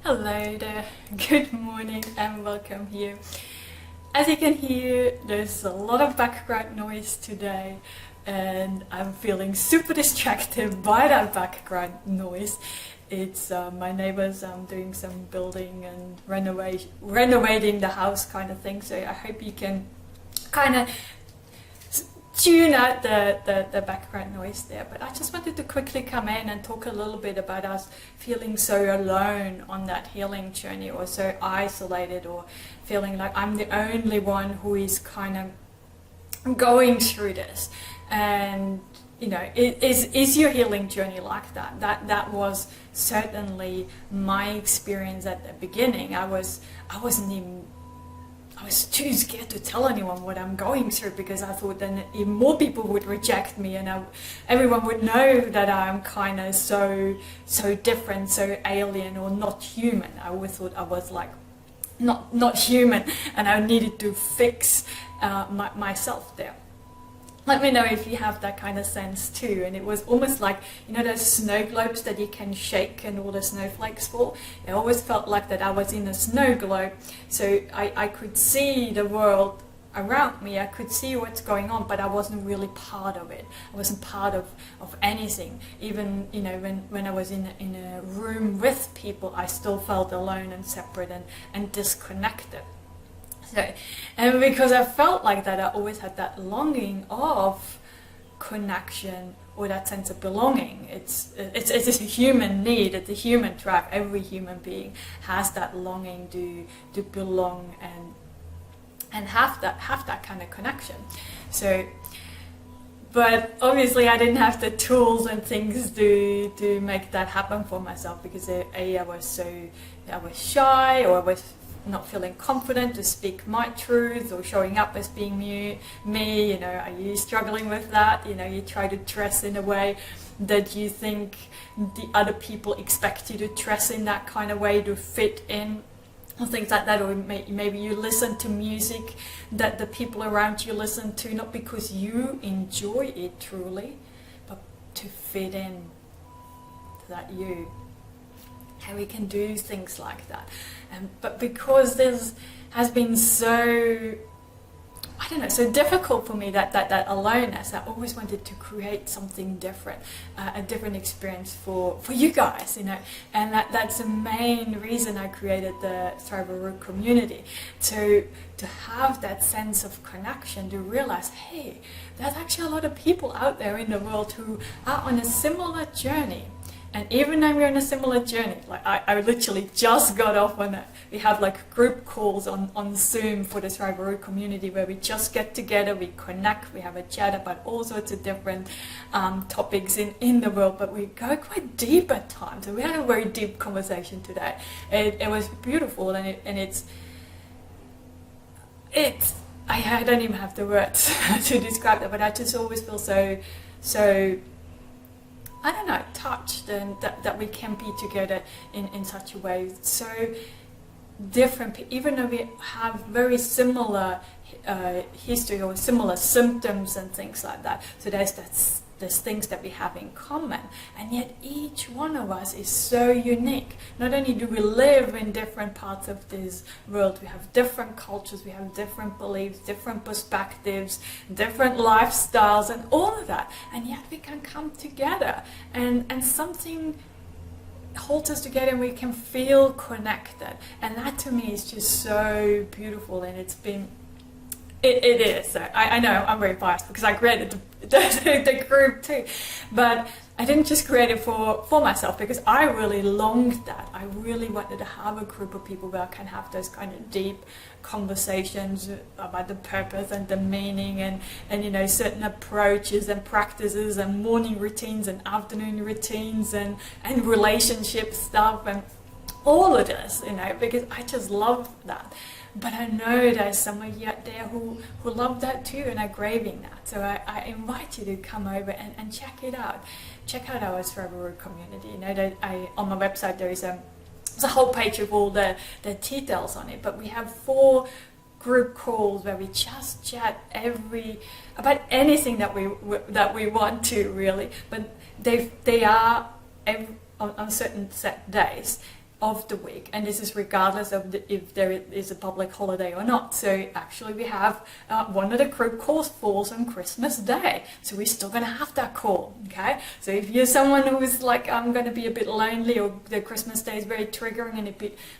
Hello there, good morning and welcome here. As you can hear, there's a lot of background noise today and I'm feeling super distracted by that background noise. It's my neighbors doing some building and renovating the house kind of thing, so I hope you can kind of tune out the background noise there. But I just wanted to quickly come in and talk a little bit about us feeling so alone on that healing journey, or so isolated, or feeling like I'm the only one who is kind of going through this. And you know, is your healing journey like that? That was certainly my experience at the beginning. I was too scared to tell anyone what I'm going through, because I thought then even more people would reject me and everyone would know that I'm kind of so different, so alien or not human. I always thought I was like not human, and I needed to fix myself there. Let me know if you have that kind of sense too. And it was almost like, you know, those snow globes that you can shake and all the snowflakes fall. It always felt like that I was in a snow globe. So I could see the world around me. I could see what's going on, but I wasn't really part of it. I wasn't part of anything. Even, you know, when I was in a room with people, I still felt alone and separate and disconnected. So, and because I felt like that, I always had that longing of connection or that sense of belonging. It's a human need, it's a human drive. Every human being has that longing to belong and have that kind of connection. So, but obviously I didn't have the tools and things to make that happen for myself, because I was shy, or I was not feeling confident to speak my truth, or showing up as being me. You know, are you struggling with that? You know, you try to dress in a way that you think the other people expect you to dress in that kind of way to fit in, or things like that. Or maybe you listen to music that the people around you listen to, not because you enjoy it truly, but to fit in to that you. And we can do things like that. But because this has been so, I don't know, so difficult for me, that aloneness, I always wanted to create something different, a different experience for you guys, you know. And that's the main reason I created the Thriveroo Community, to have that sense of connection, to realize, hey, there's actually a lot of people out there in the world who are on a similar journey. And even though we're on a similar journey, like I literally just got off on it. We have like group calls on Zoom for the Thriveroo Community, where we just get together, we connect, we have a chat about all sorts of different topics in the world, but we go quite deep at times. So we had a very deep conversation today. It was beautiful, and it's I don't even have the words to describe that, but I just always feel so I don't know, touched, and that we can be together in such a way. So different, even though we have very similar history or similar symptoms and things like that. So there's things that we have in common, and yet each one of us is so unique. Not only do we live in different parts of this world, we have different cultures, we have different beliefs, different perspectives, different lifestyles, and all of that, and yet we can come together, and something holds us together, and we can feel connected. And that to me is just so beautiful, and it is. So I know I'm very biased because I created the group too, but I didn't just create it for myself, because I really longed that. I really wanted to have a group of people where I can have those kind of deep conversations about the purpose and the meaning, and you know, certain approaches and practices and morning routines and afternoon routines and relationship stuff and all of this, you know, because I just love that. But I know there's someone out there who love that too and are craving that. So I invite you to come over and check it out. Check out our Thriveroo Community. You know, that on my website there's a whole page of all the details on it. But we have 4 group calls where we just chat about anything that we want to, really. But they are on certain set days. of the week, and this is regardless of if there is a public holiday or not. So actually we have one of the group calls falls on Christmas Day, so we're still going to have that call. Okay, so if you're someone who is like, I'm going to be a bit lonely, or the Christmas Day is very triggering and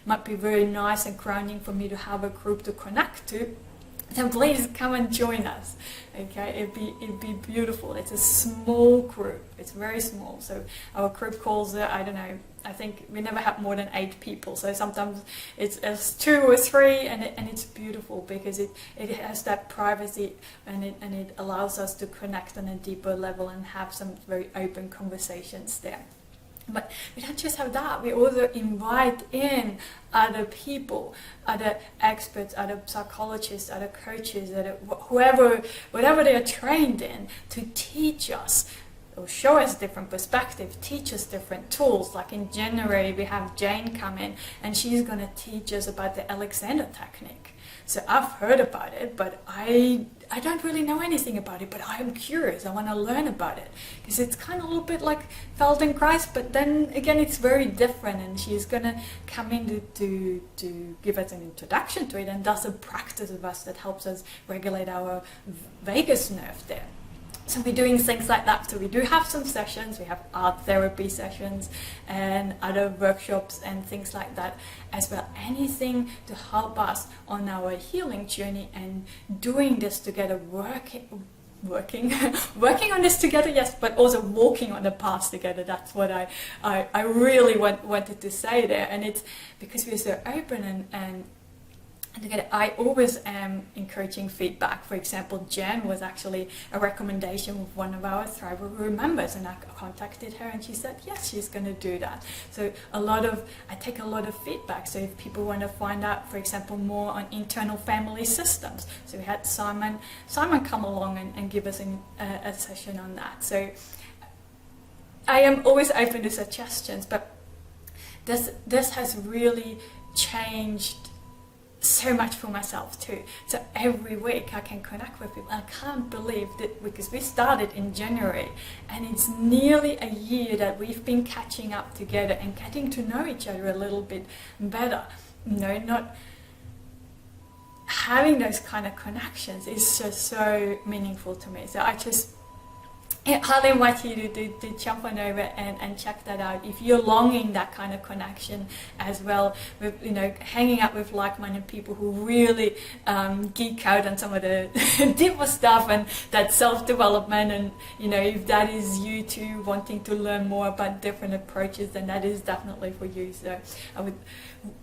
might be very nice and grounding for me to have a group to connect to, then please come and join us. Okay, it'd be beautiful. It's a small group. It's very small. So our group calls, I don't know, I think we never have more than 8 people. So sometimes it's 2 or 3, and it's beautiful because it has that privacy, and it allows us to connect on a deeper level and have some very open conversations there. But we don't just have that, we also invite in other people, other experts, other psychologists, other coaches, whatever they are trained in, to teach us or show us different perspectives, teach us different tools. Like in January we have Jane come in, and she's going to teach us about the Alexander technique. So I've heard about it, but I don't really know anything about it, but I'm curious. I want to learn about it because it's kind of a little bit like Feldenkrais, but then again it's very different, and she's going to come in to give us an introduction to it and does a practice with us that helps us regulate our vagus nerve there. So we're doing things like that. So we do have some sessions, we have art therapy sessions and other workshops and things like that as well. Anything to help us on our healing journey and doing this together, working on this together, yes, but also walking on the path together. That's what I really wanted to say there. And it's because we're so open and together. I always am encouraging feedback. For example, Jen was actually a recommendation of one of our Thriveroo members, and I contacted her and she said yes, she's going to do that. So I take a lot of feedback. So if people want to find out, for example, more on internal family systems, so we had Simon come along and give us a session on that. So I am always open to suggestions, but this has really changed so much for myself too. So every week I can connect with people. I can't believe that, because we started in January and it's nearly a year that we've been catching up together and getting to know each other a little bit better. Not having those kind of connections is just so meaningful to me. So I highly invite you to jump on over and check that out if you're longing that kind of connection as well, with hanging out with like-minded people who really geek out on some of the deeper stuff and that self-development, and if that is you too, wanting to learn more about different approaches, then that is definitely for you. So I would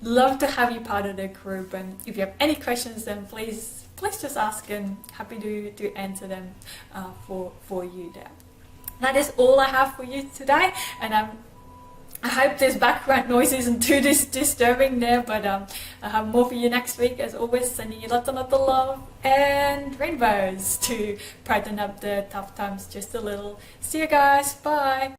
love to have you part of the group, and if you have any questions, then please just ask, and happy to answer them for you there. That is all I have for you today, and I hope this background noise isn't too disturbing there, but I have more for you next week. As always, sending you lots and lots of love and rainbows to brighten up the tough times just a little. See you guys, bye!